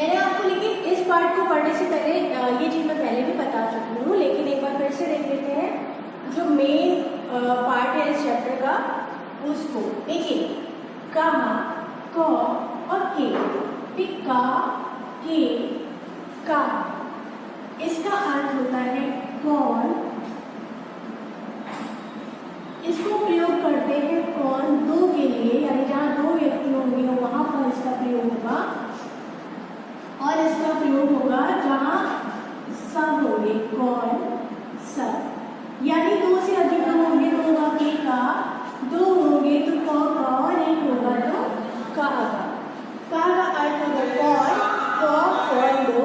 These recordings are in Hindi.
मैंने आपको लेकिन इस पार्ट को पढ़ने से पहले ये चीज़ मैं पहले भी बता चुकी हूँ, लेकिन एक बार फिर से देख लेते हैं जो मेन पार्ट है इस चैप्टर का उसको। देखिए कहा, क और के, ठीक, का, के, का, इसका अर्थ होता है कौन। इसको प्रयोग करते हैं कौन दो के लिए, यानी जहाँ दो व्यक्ति होंगे वहां पर इसका प्रयोग होगा, और इसका प्रयोग होगा जहाँ सब होंगे, कौन सब। यानी दो से अधिक लोग होंगे तो होगा के का, दो होंगे तो क का, और एक होगा तो कहा का। कहा का अर्थ होगा कौन, क कौन दो,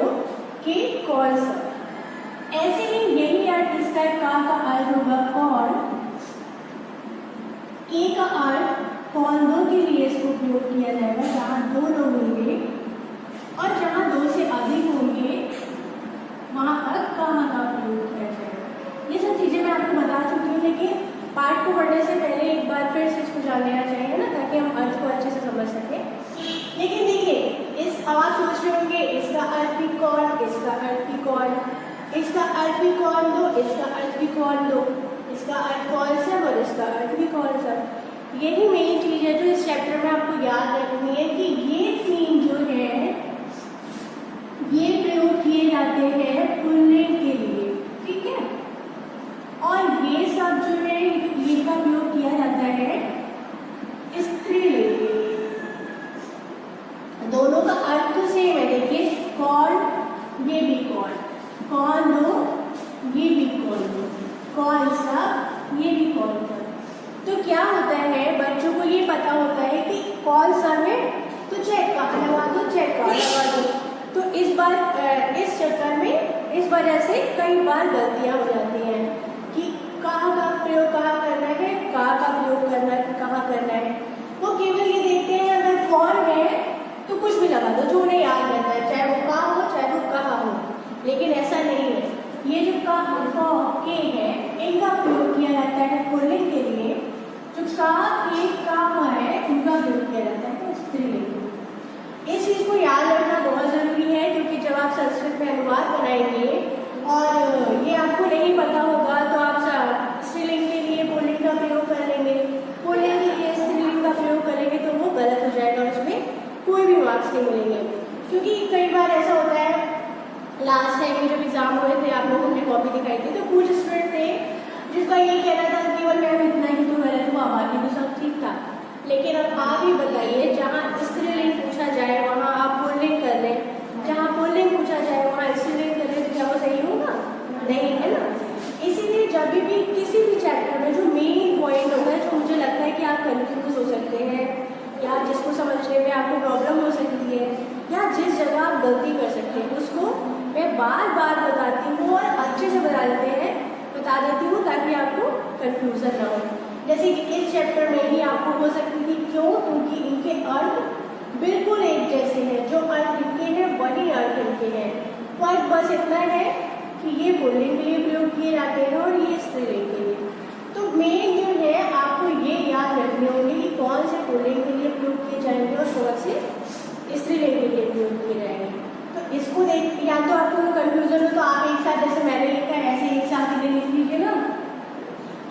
के कौन सब। ऐसे ही यही अर्थ इसका का अर्थ होगा कौन, के का अर्थ कौन दो के लिए इसको प्रयोग किया जाएगा जहाँ दो लोग होंगे, और जहाँ दो से अधिक होंगे वहाँ पर कहाँ का प्रयोग किया जाएगा। ये सब चीज़ें मैं आपको बता चुकी हूँ, लेकिन पाठ को पढ़ने से पहले एक बार फिर से इसको जान लेना चाहिए ना, ताकि हम अर्थ को अच्छे से समझ सकें। लेकिन देखिए इस आप सोच रहे होंगे इसका अर्थ भी कौन, इसका अर्थ भी कौन, इसका अर्थ भी कौन दो, इसका अर्थ भी कौन दो, इसका अर्थ कौन सब और इसका अर्थ भी कौन सब। यही मेन चीज़ है जो इस चैप्टर में आपको याद रखनी है कि ये तीन जो है ये प्रयोग किए जाते हैं पुल्लिंग के लिए, ठीक है, और ये सब जो है ये का प्रयोग किया जाता है स्त्रीलिंग के लिए। दोनों का अर्थ तो सेम है। देखिए कौन, ये भी कौन, कौन दो, ये भी कौन दो, कौन सब, ये भी कौन सब। तो क्या होता है बच्चों को ये पता होता है कि कौन सब है तो चेक का लगा दो, चेक का लगा दो। तो इस बार इस चक्कर में इस वजह से कई बार गलतियां हो जाती हैं कि कहाँ का प्रयोग कहाँ करना है, कहाँ का प्रयोग करना है, कहाँ करना है। वो केवल ये देखते हैं अगर कौन है तो कुछ भी लगा दो जो उन्हें याद रहता है, चाहे वो कहाँ हो चाहे वो कहाँ हो। लेकिन ऐसा नहीं है। ये जो का के है इनका प्रयोग किया जाता है पुल्लिंग के लिए, जो का के का है उनका प्रयोग किया जाता है स्त्रीलिंग के लिए। इस चीज़ को याद रखना बहुत ज़रूरी है, क्योंकि जब आप संस्कृत में अनुवाद बनाएंगे और ये आपको नहीं पता होगा तो आप स्त्रीलिंग के लिए पुल्लिंग का प्रयोग कर लेंगे, पुल्लिंग के लिए स्त्रीलिंग का प्रयोग करेंगे तो वो गलत हो जाएगा, उसमें कोई भी मार्क्स नहीं मिलेंगे। क्योंकि कई बार ऐसा होता है, लास्ट टाइम में जब एग्जाम हुए थे आप लोगों ने कॉपी दिखाई थी तो कुछ स्टूडेंट थे जिसका ये कहना था केवल मैम इतना ही तो गलत हुआ, बाकी तो सब ठीक था। लेकिन अब आप ही बताइए, जहाँ स्त्रीलिंग पूछा जाए वहाँ आप पुल्लिंग कर लें, जहाँ पुल्लिंग पूछा जाए वहाँ स्त्रीलिंग कर लें, तो क्या वो सही होगा? नहीं है ना। इसीलिए जब भी किसी भी चैप्टर में जो मेन पॉइंट होगा, जो मुझे लगता है कि आप कंफ्यूज हो सकते हैं या जिसको समझने में आपको प्रॉब्लम हो सकती है या जिस जगह आप गलती कर सकते हैं, उसको मैं बार बार बताती हूँ और अच्छे से बता देती हूँ ताकि आपको कन्फ्यूज़न ना हो। जैसे कि इस चैप्टर में ही आपको हो सकती थी, क्यों? क्योंकि इनके अर्थ बिल्कुल एक जैसे हैं, जो अर्थ इनके हैं वही अर्थ इनके हैं। फर्क बस इतना है कि ये पुल्लिंग के लिए प्रयोग किए जाते हैं और ये स्त्रीलिंग के लिए। तो मेन जो है आपको ये याद रखने होंगे कि कौन से पुल्लिंग के लिए प्रयोग किए जाएंगे और कौन से स्त्रीलिंग के लिए प्रयोग किए जाएंगे। तो इसको देख, या तो आपको कन्फ्यूजन हो तो आप एक साथ जैसे मैंने लिखा है ऐसे एक साथ इन्हें लिख लीजिए ना,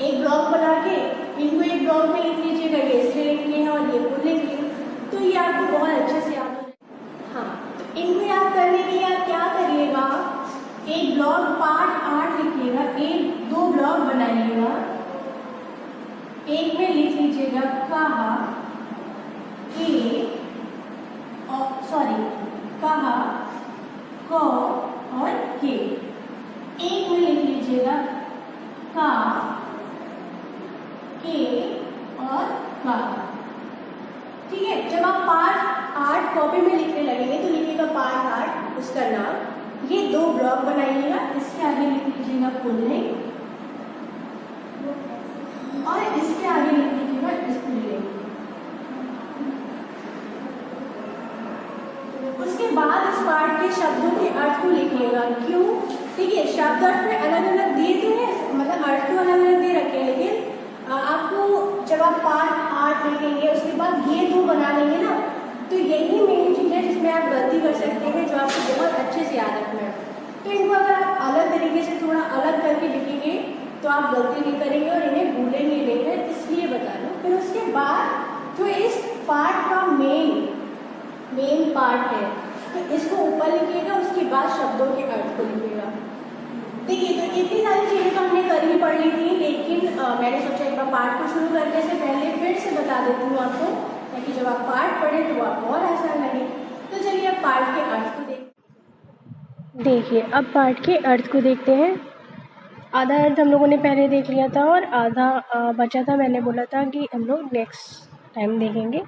एक ब्लॉक बना के इनको एक ब्लॉक में लिख लीजिएगा, ये स्त्रीलिंग के हैं और ये पुल्लिंग के हैं, तो ये आपको बहुत अच्छे से याद हो जाएगा। हाँ, तो इनको याद करने के लिए आप क्या करिएगा, एक ब्लॉक पार्ट 8 लिखिएगा, एक दो ब्लॉक बनाइएगा, एक में लिख लीजिएगा कहा के और कहा क और के, एक में लिख लीजिएगा का के और का। ठीक है, जब आप पार्ट 8 कॉपी में लिखने लगेंगे तो लिखिएगा पार्ट 8 उसका नाम, ये दो ब्लॉक बनाइएगा, इसके आगे लिख लीजिएगा पुल्लिंग और इसके आगे लिख लीजिएगा स्त्रीलिंग। उसके बाद इस पार्ट के शब्दों के अर्थ को लिखिएगा। क्यों? देखिए शब्द अर्थ में अलग अलग दिए थे, मतलब अर्थ तो अलग अलग दे रखे हैं, लेकिन आपको जब आप पार्ट 8 लिखेंगे उसके बाद ये दो बना लेंगे ना, तो यही मेन चीज़ है जिसमें आप गलती कर सकते हैं, जो तो इनको अगर आप अलग तरीके से थोड़ा अलग करके लिखेंगे तो आप गलती नहीं करेंगे और इन्हें भूलेंगे नहीं है, इसलिए बता रही हूँ। फिर उसके बाद जो इस पार्ट का मेन पार्ट है तो इसको ऊपर लिखिएगा, उसके बाद शब्दों के अर्थ को लिखिएगा। देखिए, तो इतनी सारी चीज़ें तो हमने कर ही पढ़ ली थी, लेकिन मैंने सोचा एक बार पार्ट को शुरू करने से पहले फिर से बता देती हूँ आपको, ताकि जब आप पार्ट पढ़ें तो आपको और आसान लगे। तो चलिए अब पार्ट के अर्थ को देखिए, अब पार्ट के अर्थ को देखते हैं। आधा अर्थ हम लोगों ने पहले देख लिया था और आधा बचा था, मैंने बोला था कि हम लोग नेक्स्ट टाइम देखेंगे।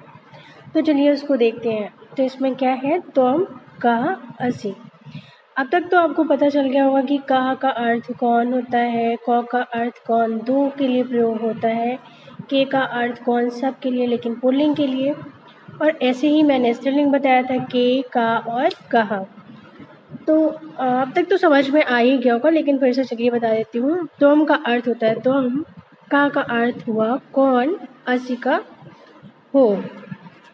तो चलिए उसको देखते हैं। तो इसमें क्या है, तुम, कहा, असी। अब तक तो आपको पता चल गया होगा कि कहा का अर्थ कौन होता है, क का अर्थ कौन दो के लिए प्रयोग होता है, के का अर्थ कौन सब के लिए लेकिन पुल्लिंग के लिए, और ऐसे ही मैंने स्त्रीलिंग बताया था के, का और कहा। तो अब तक तो समझ में आ ही गया होगा, लेकिन फिर से चलिए बता देती हूँ। तुम का अर्थ होता है तुम, का अर्थ हुआ कौन, असी का हो।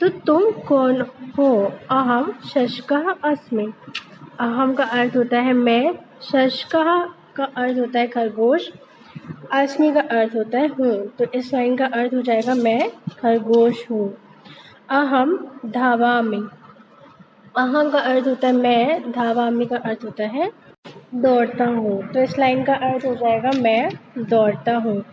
तो तुम कौन हो, अहम शशकः अस्मि। अहम का अर्थ होता है मैं, शशकः का अर्थ होता है खरगोश, अस्मि का अर्थ होता है हूँ। तो इस लाइन का अर्थ हो जाएगा मैं खरगोश हूँ। अहम धावामि, अहम का अर्थ होता है मैं, धावामि का अर्थ होता है दौड़ता हूँ। तो इस लाइन का अर्थ हो जाएगा मैं दौड़ता हूँ।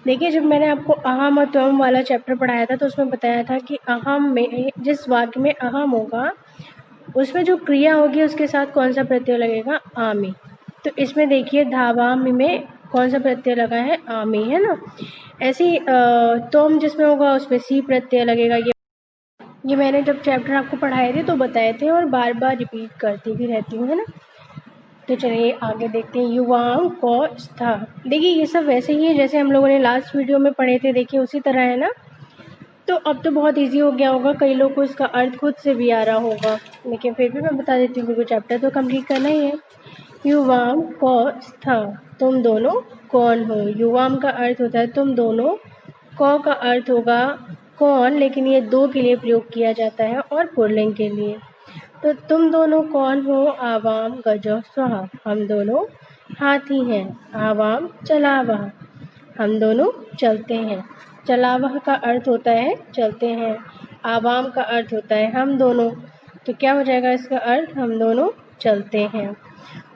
देखिए, जब मैंने आपको अहम और त्वम वाला चैप्टर पढ़ाया था तो उसमें बताया था कि अहम में, जिस वाक्य में अहम होगा उसमें जो क्रिया होगी उसके साथ कौन सा प्रत्यय लगेगा, आमी। तो इसमें देखिए धावामि में कौन सा प्रत्यय लगा है, आमी, है ना। ऐसे ही त्वम जिसमें होगा उसमें सी प्रत्यय लगेगा। ये मैंने जब चैप्टर आपको पढ़ाए थे तो बताए थे और बार बार रिपीट करती भी रहती हूँ, है ना। तो चलिए आगे देखते हैं। युवाओं को स्था, देखिए ये सब वैसे ही है जैसे हम लोगों ने लास्ट वीडियो में पढ़े थे, देखिए उसी तरह है ना। तो अब तो बहुत इजी हो गया होगा, कई लोग को इसका अर्थ खुद से भी आ रहा होगा, लेकिन फिर भी मैं बता देती हूँ क्योंकि चैप्टर तो कंप्लीट करना ही है। युवाम को स्था, तुम दोनों कौन हो। युवाम का अर्थ होता है तुम दोनों, क का अर्थ होगा कौन, लेकिन ये दो के लिए प्रयोग किया जाता है और पुल्लिंग के लिए। तो तुम दोनों कौन हो, आवाम गजो स्वाहा, हम दोनों हाथी हैं। आवाम चलावह, हम दोनों चलते हैं। चलावह का अर्थ होता है चलते हैं। आवाम का अर्थ होता है हम दोनों। तो क्या हो जाएगा इसका अर्थ, हम दोनों चलते हैं।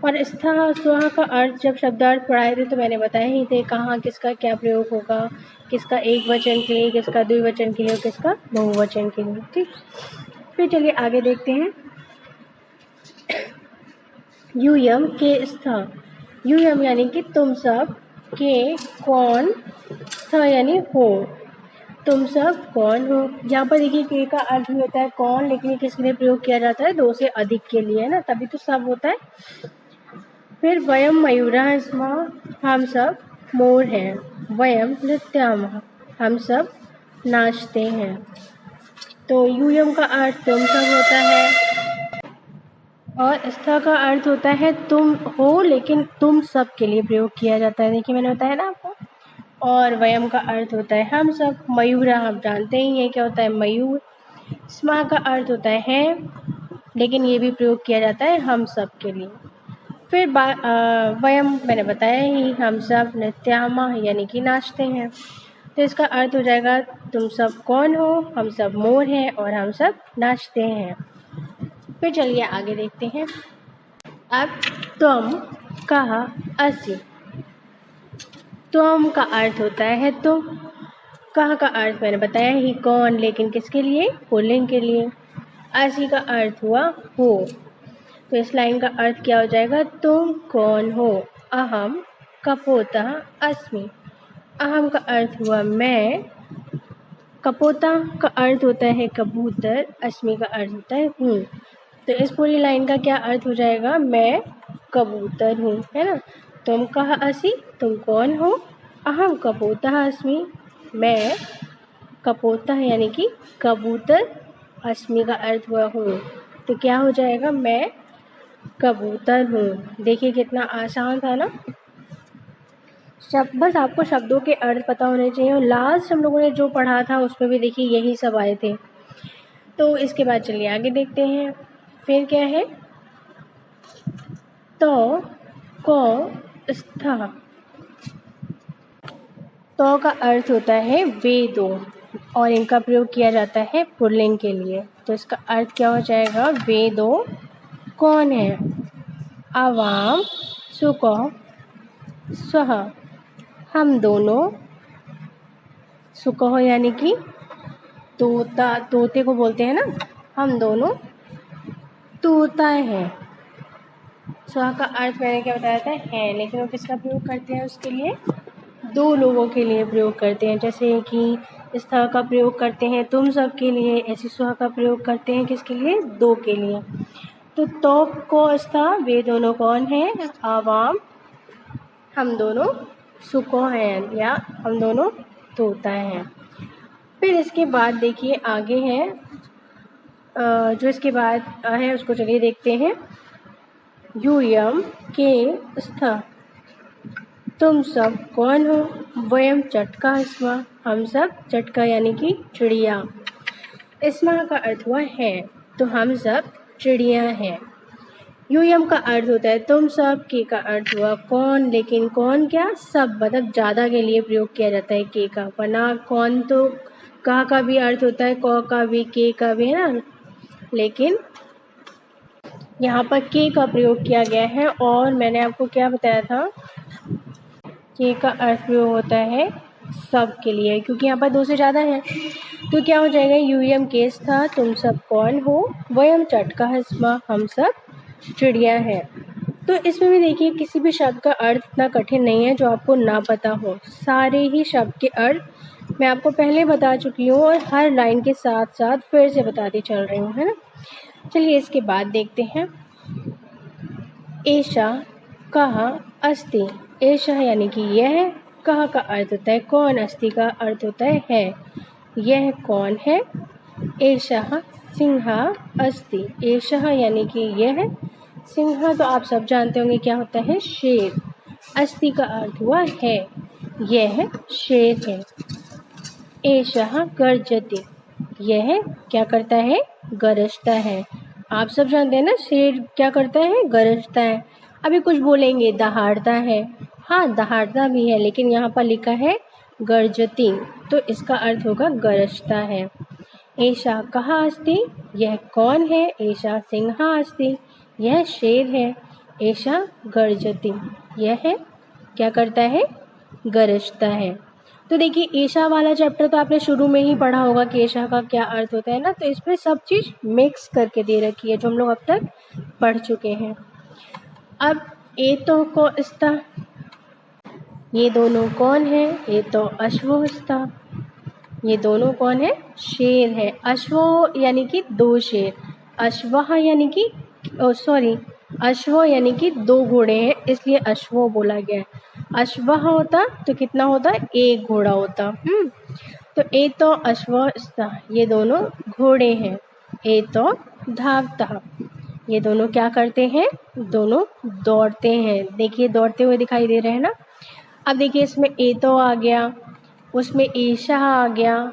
और स्था स्वाहा का अर्थ जब शब्दार्थ पढ़ाए थे तो मैंने बताया ही थे कहाँ किसका क्या प्रयोग होगा, किसका एक वचन के लिए, किसका द्विवचन के लिए, किसका बहुवचन के लिए। ठीक, फिर चलिए आगे देखते हैं। यूयम के स्था, यूयम यानी कि तुम सब, के कौन, स्था यानी हो, तुम सब कौन हो। यहाँ पर देखिए के का अर्थ भी होता है कौन, लेकिन ये किसके लिए प्रयोग किया जाता है, दो से अधिक के लिए, है ना, तभी तो सब होता है। फिर वयम मयूरः स्मः, हम सब मोर हैं। वयम नृत्यामः, हम सब नाचते हैं। तो यूयम का अर्थ तुम सब होता है और स्था का अर्थ होता है तुम हो, लेकिन तुम सब के लिए प्रयोग किया जाता है। देखिए मैंने बताया ना आपको। और वयम का अर्थ होता है हम सब। मयूरा आप जानते ही हैं क्या होता है, मयूर। स्मा का अर्थ होता है, लेकिन ये भी प्रयोग किया जाता है हम सब के लिए। फिर वयम मैंने बताया ही, हम सब नृत्यामा यानी कि नाचते हैं। तो इसका अर्थ हो जाएगा तुम सब कौन हो, हम सब मोर हैं और हम सब नाचते हैं। फिर चलिए आगे देखते हैं। अब तुम, कहा, असी। तुम का अर्थ होता है तुम, कहा का अर्थ मैंने बताया ही कौन, लेकिन किसके लिए, पुल्लिंग के लिए। असी का अर्थ हुआ हो। तो इस लाइन का अर्थ क्या हो जाएगा, तुम कौन हो। अहम कपोतः अस्मि, अहम का अर्थ हुआ मैं, कपोता का अर्थ होता है कबूतर, अस्मि का अर्थ होता है हूँ। तो इस पूरी लाइन का क्या अर्थ हो जाएगा, मैं कबूतर हूँ, है ना। तुम कहा असी, तुम कौन हो। अहम कपोतः अस्मि, मैं कपोता यानी कि कबूतर, अस्मि का अर्थ हुआ हूँ। तो क्या हो जाएगा, मैं कबूतर हूँ। देखिए कितना आसान था ना। बस आपको शब्दों के अर्थ पता होने चाहिए। और लास्ट हम लोगों ने जो पढ़ा था उसमें भी देखिए यही सब आए थे। तो इसके बाद चलिए आगे देखते हैं। फिर क्या है, तो, को, स्थ। तो का अर्थ होता है वे दो, और इनका प्रयोग किया जाता है पुल्लिंग के लिए। तो इसका अर्थ क्या हो जाएगा? वे दो कौन है? आवाम, सुको, स्वह। हम दोनों, सुको यानी कि तोता, तोते को बोलते हैं ना, हम दोनों तोता है। स्व का अर्थ मैंने क्या बताया था? है, लेकिन वो किसका प्रयोग करते हैं? उसके लिए दो लोगों के लिए प्रयोग करते हैं। जैसे कि स्थ का प्रयोग करते हैं तुम सब के लिए, ऐसे स्व का प्रयोग करते हैं किसके लिए? दो के लिए। तो को स्थ, वे दोनों कौन है? आवाम, हम दोनों सुको हैं, या हम दोनों तोता हैं। फिर इसके बाद देखिए आगे है, जो इसके बाद है उसको चलिए देखते हैं। यूयम के स्थ, तुम सब कौन हो? वयम चटका स्म, हम सब चटका यानी कि चिड़िया। स्म का अर्थ हुआ है, तो हम सब चिड़िया हैं। यूयम का अर्थ होता है तुम सब, के का अर्थ हुआ कौन, लेकिन कौन क्या? सब, मतलब ज़्यादा के लिए प्रयोग किया जाता है के का, वरना कौन तो का भी अर्थ होता है, क का भी, के का भी, है ना, लेकिन यहाँ पर के का प्रयोग किया गया है। और मैंने आपको क्या बताया था? के का अर्थ प्रयोग होता है सब के लिए, क्योंकि यहाँ पर दो से ज़्यादा है। तो क्या हो जाएगा? यूयम केस था, तुम सब कौन हो? वयम चटका स्म, हम सब चिड़िया है। तो इसमें भी देखिए किसी भी शब्द का अर्थ इतना कठिन नहीं है जो आपको ना पता हो। सारे ही शब्द के अर्थ मैं आपको पहले बता चुकी हूँ, और हर लाइन के साथ साथ फिर से बताती चल रही हूँ, है ना। चलिए इसके बाद देखते हैं। एषा कहा अस्ति, एषा यानी कि यह, कहा का अर्थ होता है कौन, अस्ति का अर्थ होता है यह कौन है। एषः सिंहः अस्ति, एषः यानी कि यह, सिंह तो आप सब जानते होंगे क्या होता है? शेर। अस्ति का अर्थ हुआ है, यह शेर है। एषः गर्जति, यह क्या करता है? गरजता है। आप सब जानते हैं ना शेर क्या करता है? गरजता है। अभी कुछ बोलेंगे दहाड़ता है, हाँ दहाड़ता भी है, लेकिन यहाँ पर लिखा है गर्जति, तो इसका अर्थ होगा गरजता है। एषा कहा अस्ति, यह कौन है? एषा सिंह अस्ति, यह शेर है। एषा गर्जति, यह क्या करता है? गरजता है। तो देखिए एषा वाला चैप्टर तो आपने शुरू में ही पढ़ा होगा कि एषा का क्या अर्थ होता है ना, तो इसमें सब चीज़ मिक्स करके दे रखी है जो हम लोग अब तक पढ़ चुके हैं। अब एतो को स्था, ये दोनों कौन है? एतो अश्वो स्था, ये दोनों कौन है? शेर है। अश्वो यानी कि दो शेर, अश्वः यानी कि अश्व यानी कि दो घोड़े हैं, इसलिए अश्वो बोला गया है। अश्वः होता तो कितना होता? एक घोड़ा होता। तो एतो अश्व स्था, ये दोनों घोड़े हैं। एतो धावतः, ये दोनों क्या करते हैं? दोनों दौड़ते हैं। देखिए दौड़ते हुए दिखाई दे रहे हैं ना। अब देखिए इसमें एतो आ गया, उसमें एषा आ गया,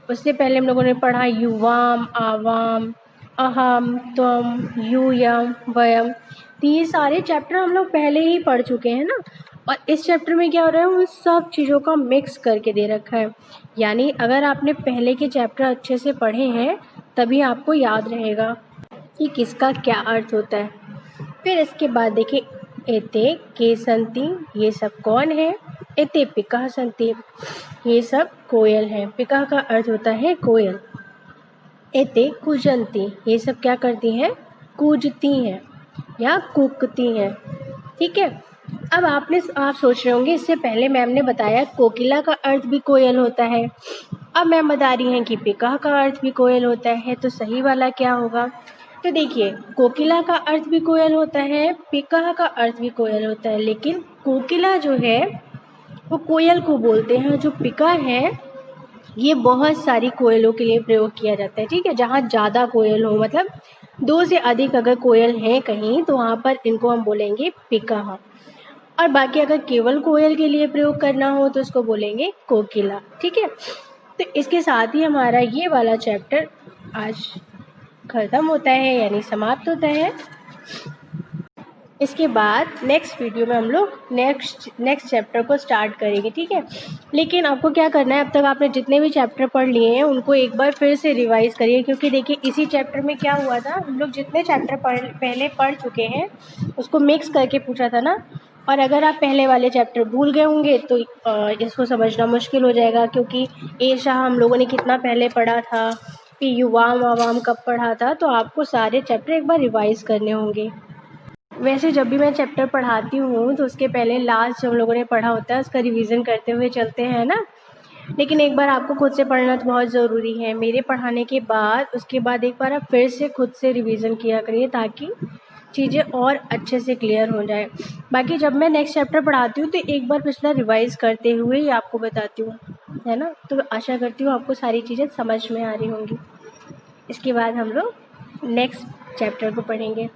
उससे पहले हम लोगों ने पढ़ा युवाम, आवाम, अहम, त्वम, यूयम, वयम। तो ये सारे चैप्टर हम लोग पहले ही पढ़ चुके हैं ना, और इस चैप्टर में क्या हो रहा है? उन सब चीज़ों का मिक्स करके दे रखा है। यानी अगर आपने पहले के चैप्टर अच्छे से पढ़े हैं तभी आपको याद रहेगा कि किसका क्या अर्थ होता है। फिर इसके बाद देखिए एते के संति, ये सब कौन है? एते पिका संति, ये सब कोयल हैं। पिका का अर्थ होता है कोयल। एते कूजंती, ये सब क्या करती हैं? कूजती हैं या कूकती हैं। ठीक है। अब आप सोच रहे होंगे इससे पहले मैम ने बताया कोकिला का अर्थ भी कोयल होता है, अब मैम बता रही हैं कि पिका का अर्थ भी कोयल होता है, तो सही वाला क्या होगा? तो देखिए कोकिला का अर्थ भी कोयल होता है, पिका का अर्थ भी कोयल होता है, लेकिन कोकिला जो है वो कोयल को बोलते हैं, जो पिका है ये बहुत सारी कोयलों के लिए प्रयोग किया जाता है। ठीक है, जहाँ ज़्यादा कोयल हो, मतलब दो से अधिक अगर कोयल हैं कहीं तो वहाँ पर इनको हम बोलेंगे पिका, और बाकी अगर केवल कोयल के लिए प्रयोग करना हो तो उसको बोलेंगे कोकिला। ठीक है, तो इसके साथ ही हमारा ये वाला चैप्टर आज खत्म होता है, यानी समाप्त होता है। इसके बाद नेक्स्ट वीडियो में हम लोग नेक्स्ट चैप्टर को स्टार्ट करेंगे, ठीक है। लेकिन आपको क्या करना है, अब तक आपने जितने भी चैप्टर पढ़ लिए हैं उनको एक बार फिर से रिवाइज़ करिए, क्योंकि देखिए इसी चैप्टर में क्या हुआ था, हम लोग जितने चैप्टर पहले पढ़ चुके हैं उसको मिक्स करके पूछा था ना। और अगर आप पहले वाले चैप्टर भूल गए होंगे तो इसको समझना मुश्किल हो जाएगा, क्योंकि ए शाह हम लोगों ने कितना पहले पढ़ा था, फिर युवाम आवाम कब पढ़ा था, तो आपको सारे चैप्टर एक बार रिवाइज़ करने होंगे। वैसे जब भी मैं चैप्टर पढ़ाती हूँ तो उसके पहले लास्ट जो हम लोगों ने पढ़ा होता है उसका रिवीजन करते हुए चलते हैं ना। लेकिन एक बार आपको खुद से पढ़ना तो बहुत ज़रूरी है। मेरे पढ़ाने के बाद उसके बाद एक बार आप फिर से खुद से रिवीजन किया करिए, ताकि चीज़ें और अच्छे से क्लियर हो जाए। बाकी जब मैं नेक्स्ट चैप्टर पढ़ाती हूँ तो एक बार पिछला रिवाइज करते हुए ही आपको बताती हूँ, है ना। तो आशा करती हूँ आपको सारी चीज़ें समझ में आ रही होंगी। इसके बाद हम लोग नेक्स्ट चैप्टर को पढ़ेंगे।